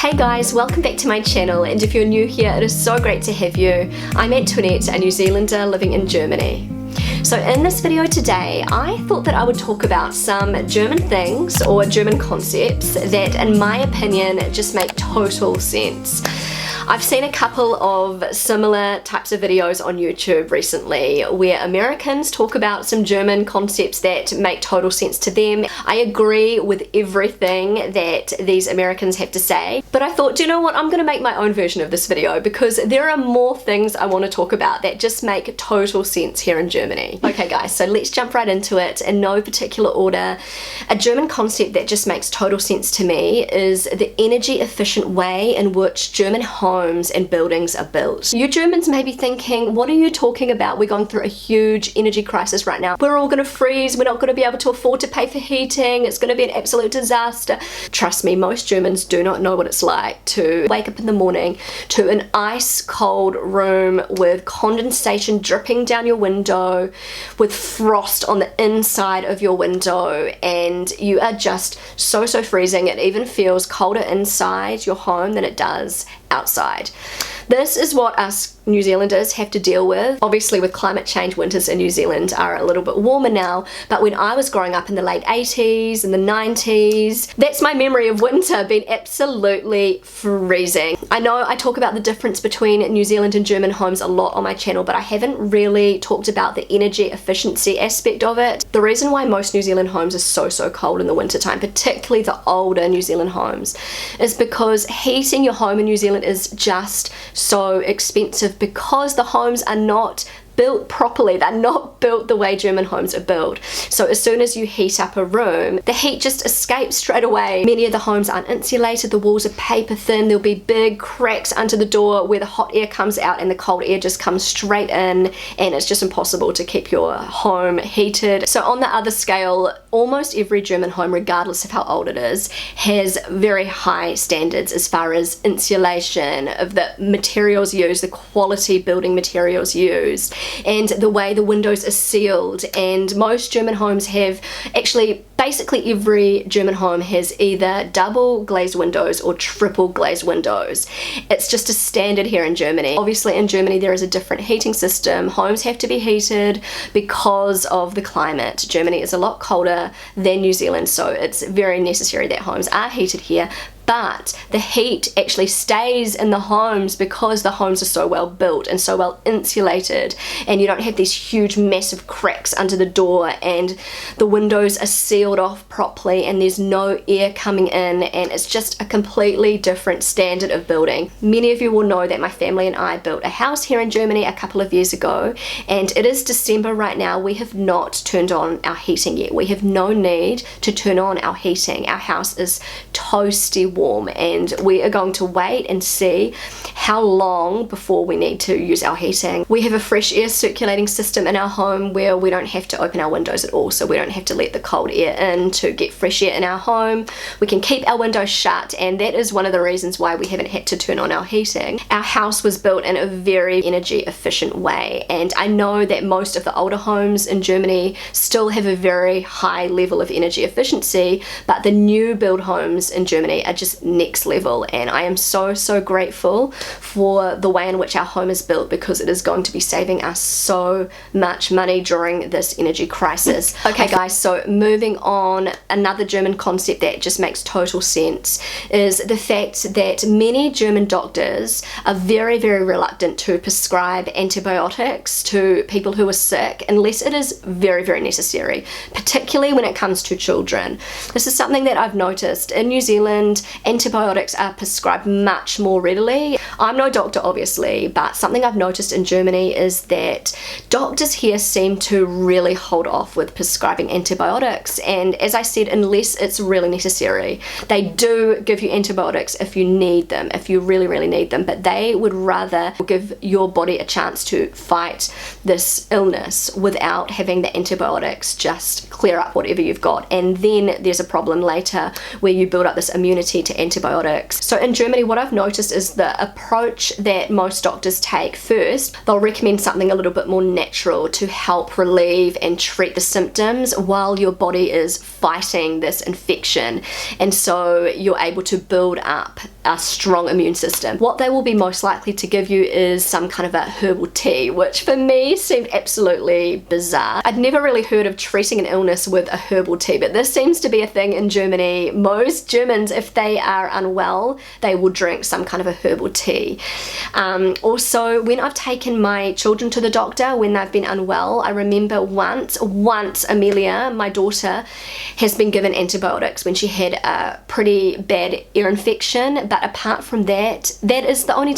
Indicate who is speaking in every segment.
Speaker 1: Hey guys, welcome back to my channel, and if you're new here, it is so great to have you. I'm Antoinette, a New Zealander living in Germany. So in this video today, I thought that I would talk about some German things or German concepts that, in my opinion, just make total sense. I've seen a couple of similar types of videos on YouTube recently where Americans talk about some German concepts that make total sense to them. I agree with everything that these Americans have to say, but I thought, do you know what, I'm going to make my own version of this video because there are more things I want to talk about that just make total sense here in Germany. Okay guys, so let's jump right into it in no particular order. A German concept that just makes total sense to me is the energy efficient way in which German homes and buildings are built. You Germans may be thinking, what are you talking about? We're going through a huge energy crisis right now. We're all going to freeze. We're not going to be able to afford to pay for heating. It's going to be an absolute disaster. Trust me, most Germans do not know what it's like to wake up in the morning to an ice cold room with condensation dripping down your window, with frost on the inside of your window, and you are just so freezing. It even feels colder inside your home than it does outside. This is what us New Zealanders have to deal with. Obviously with climate change, winters in New Zealand are a little bit warmer now, but when I was growing up in the late 80s and the 90s, that's my memory of winter being absolutely freezing. I know I talk about the difference between New Zealand and German homes a lot on my channel, but I haven't really talked about the energy efficiency aspect of it. The reason why most New Zealand homes are so cold in the wintertime, particularly the older New Zealand homes, is because heating your home in New Zealand is just so expensive because the homes are not built properly. They're not built the way German homes are built. So as soon as you heat up a room, the heat just escapes straight away. Many of the homes aren't insulated, the walls are paper thin, there'll be big cracks under the door where the hot air comes out and the cold air just comes straight in, and it's just impossible to keep your home heated. So on the other scale, almost every German home, regardless of how old it is, has very high standards as far as insulation, of the materials used, the quality building materials used, and the way the windows are sealed. And most German homes have, actually basically every German home has either double glazed windows or triple glazed windows. It's just a standard here in Germany. Obviously in Germany there is a different heating system. Homes have to be heated because of the climate. Germany is a lot colder than New Zealand, so it's very necessary that homes are heated here. But the heat actually stays in the homes because the homes are so well built and so well insulated, and you don't have these huge massive cracks under the door, and the windows are sealed off properly and there's no air coming in, and it's just a completely different standard of building. Many of you will know that my family and I built a house here in Germany a couple of years ago, and it is December right now. We have not turned on our heating yet. We have no need to turn on our heating. Our house is toasty warm, and we are going to wait and see how long before we need to use our heating. We have a fresh air circulating system in our home where we don't have to open our windows at all, so we don't have to let the cold air in to get fresh air in our home. We can keep our windows shut, and that is one of the reasons why we haven't had to turn on our heating. Our house was built in a very energy efficient way, and I know that most of the older homes in Germany still have a very high level of energy efficiency, but the new build homes in Germany are just next level, and I am so grateful for the way in which our home is built, because it is going to be saving us so much money during this energy crisis. Okay guys, so moving on, another German concept that just makes total sense is the fact that many German doctors are very reluctant to prescribe antibiotics to people who are sick unless it is very necessary, particularly when it comes to children. This is something that I've noticed in New Zealand. Antibiotics are prescribed much more readily. I'm no doctor obviously, but something I've noticed in Germany is that doctors here seem to really hold off with prescribing antibiotics, and as I said, unless it's really necessary. They do give you antibiotics if you need them, if you really need them, but they would rather give your body a chance to fight this illness without having the antibiotics just clear up whatever you've got, and then there's a problem later where you build up this immunity consent to antibiotics. So in Germany, what I've noticed is the approach that most doctors take. First, they'll recommend something a little bit more natural to help relieve and treat the symptoms while your body is fighting this infection, and so you're able to build up a strong immune system. What they will be most likely to give you is some kind of a herbal tea, which for me seemed absolutely bizarre. I'd never really heard of treating an illness with a herbal tea, but this seems to be a thing in Germany. Most Germans, if they are unwell, they will drink some kind of a herbal tea. Also, when I've taken my children to the doctor when they've been unwell, I remember once Amelia, my daughter, has been given antibiotics when she had a pretty bad ear infection. But apart from that, that is the only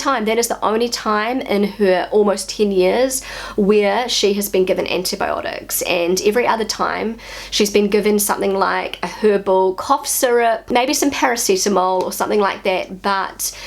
Speaker 1: time in her almost 10 years where she has been given antibiotics. And every other time she's been given something like a herbal cough syrup, maybe some paracetamol or something like that, but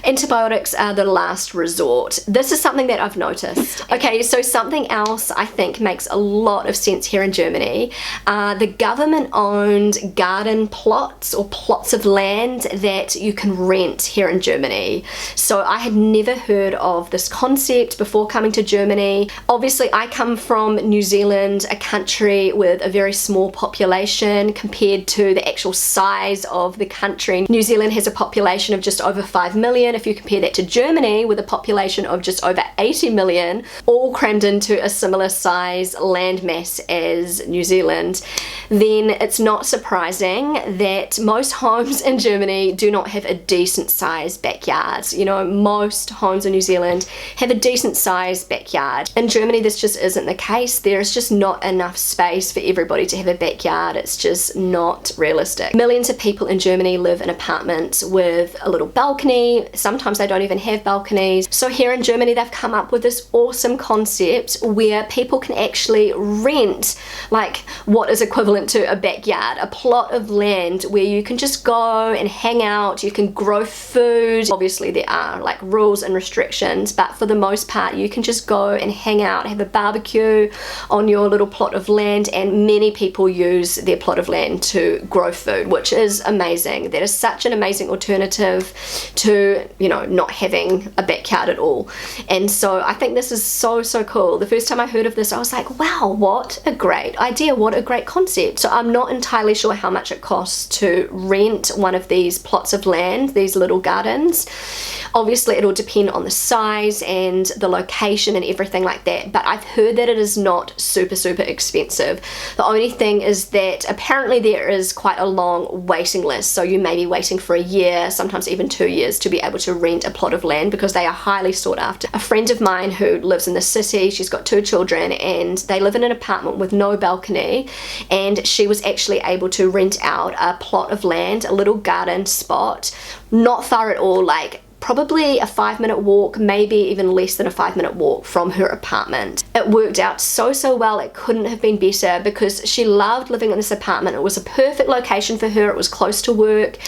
Speaker 1: antibiotics are the last resort. This is something that I've noticed. Okay, so something else I think makes a lot of sense here in Germany are the government-owned garden plots or plots of land that you can rent here in Germany. So I had never heard of this concept before coming to Germany. Obviously, I come from New Zealand, a country with a very small population compared to the actual size of the country. New Zealand has a population of just over 5 million. If you compare that to Germany with a population of just over 80 million, all crammed into a similar size landmass as New Zealand, then it's not surprising that most homes in Germany do not have a decent sized backyard. You know, most homes in New Zealand have a decent sized backyard. In Germany, this just isn't the case. There's just not enough space for everybody to have a backyard. It's just not realistic. Millions of people in Germany live in apartments with a little balcony. Sometimes they don't even have balconies. So here in Germany, they've come up with this awesome concept where people can actually rent like what is equivalent to a backyard, a plot of land where you can just go and hang out, you can grow food. Obviously there are like rules and restrictions, but for the most part you can just go and hang out, have a barbecue on your little plot of land, and many people use their plot of land to grow food, which is amazing. That is such an amazing alternative to, you know, not having a backyard at all. And so I think this is so cool. The first time I heard of this, I was like, wow, what a great idea, what a great concept. So I'm not entirely sure how much it costs to rent one of these plots of land, these little gardens. Obviously it'll depend on the size and the location and everything like that, but I've heard that it is not super expensive. The only thing is that apparently there is quite a long waiting list, so you may be waiting for a year, sometimes even 2 years, to be able to rent a plot of land because they are highly sought after. A friend of mine who lives in the city, she's got 2 children and they live in an apartment with no balcony, and she was actually able to rent out a plot of land, a little garden spot, not far at all, like probably a 5-minute walk, maybe even less than a 5-minute walk from her apartment. It worked out so well. It couldn't have been better because she loved living in this apartment. It was a perfect location for her. It was close to work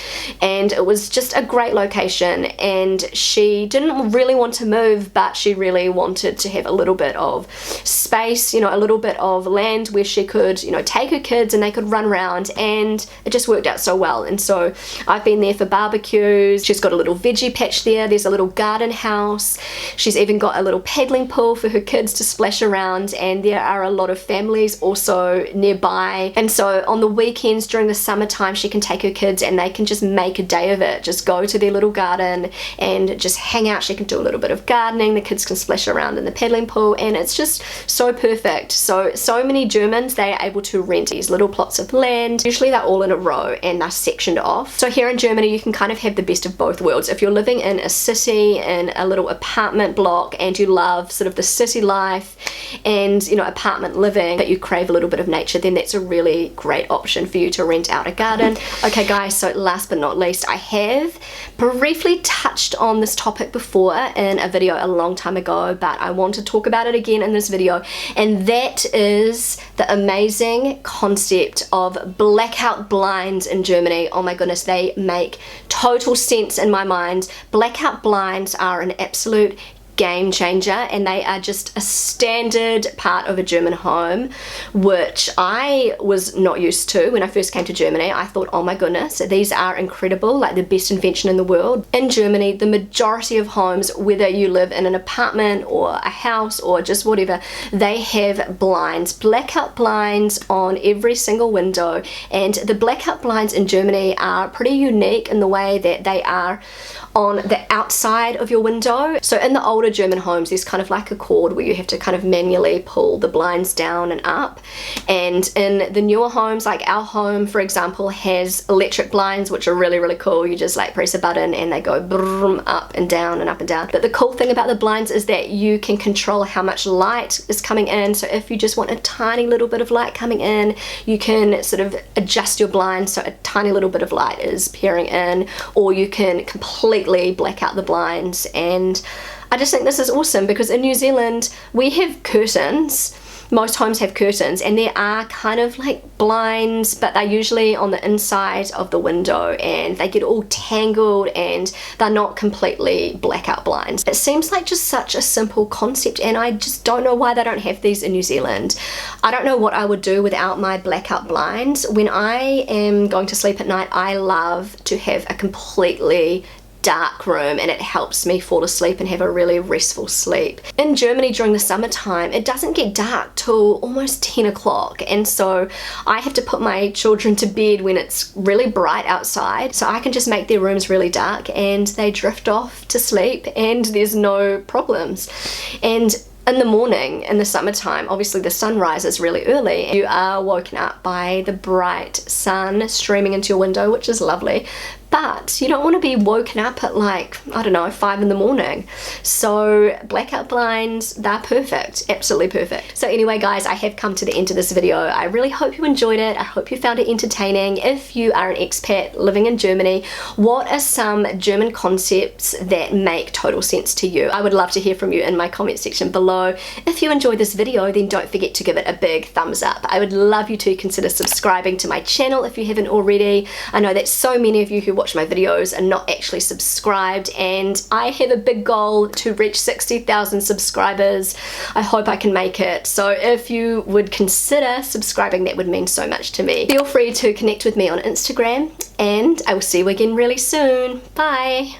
Speaker 1: and it was just a great location, and she didn't really want to move, but she really wanted to have a little bit of space, you know, a little bit of land where she could, you know, take her kids and they could run around, and it just worked out so well. And so I've been there for barbecues. She's got a little veggie patch there's a little garden house. She's even got a little paddling pool for her kids to splash around, and there are a lot of families also nearby. And so on the weekends during the summertime, she can take her kids and they can just make a day of it, just go to their little garden and just hang out. She can do a little bit of gardening, the kids can splash around in the paddling pool, and it's just so perfect. So many Germans, they are able to rent these little plots of land. Usually they're all in a row and they're sectioned off. So here in Germany you can kind of have the best of both worlds. If you're living in a city, in a little apartment block, and you love sort of the city life and, you know, apartment living, but you crave a little bit of nature, then that's a really great option for you to rent out a garden. Okay guys, so last but not least, I have briefly touched on this topic before in a video a long time ago, but I want to talk about it again in this video, and that is the amazing concept of blackout blinds in Germany. Oh my goodness, they make total sense in my mind. Blackout blinds are an absolute game changer, and they are just a standard part of a German home, which I was not used to when I first came to Germany. I thought, oh my goodness, these are incredible, like the best invention in the world. In Germany, the majority of homes, whether you live in an apartment or a house or just whatever, they have blinds, blackout blinds on every single window. And the blackout blinds in Germany are pretty unique in the way that they are on the outside of your window. So in the older German homes, there's kind of like a cord where you have to kind of manually pull the blinds down and up. And in the newer homes, like our home, for example, has electric blinds, which are really, really cool. You just like press a button and they go brum, up and down and up and down. But the cool thing about the blinds is that you can control how much light is coming in. So if you just want a tiny little bit of light coming in, you can sort of adjust your blinds so a tiny little bit of light is peering in, or you can completely black out the blinds. And I just think this is awesome, because in New Zealand we have curtains. Most homes have curtains, and there are kind of like blinds, but they're usually on the inside of the window and they get all tangled and they're not completely blackout blinds. It seems like just such a simple concept, and I just don't know why they don't have these in New Zealand. I don't know what I would do without my blackout blinds. When I am going to sleep at night, I love to have a completely dark room, and it helps me fall asleep and have a really restful sleep. In Germany during the summertime, it doesn't get dark till almost 10 o'clock, and so I have to put my children to bed when it's really bright outside, so I can just make their rooms really dark and they drift off to sleep and there's no problems. And in the morning, in the summertime, obviously the sun rises really early. You are woken up by the bright sun streaming into your window, which is lovely. But you don't want to be woken up at like, I don't know, 5 in the morning. So blackout blinds, they're perfect, absolutely perfect. So anyway guys, I have come to the end of this video. I really hope you enjoyed it. I hope you found it entertaining. If you are an expat living in Germany, what are some German concepts that make total sense to you? I would love to hear from you in my comment section below. If you enjoyed this video, then don't forget to give it a big thumbs up. I would love you to consider subscribing to my channel if you haven't already. I know that so many of you who watch my videos are not actually subscribed, and I have a big goal to reach 60,000 subscribers. I hope I can make it. So if you would consider subscribing, that would mean so much to me. Feel free to connect with me on Instagram, and I will see you again really soon. Bye!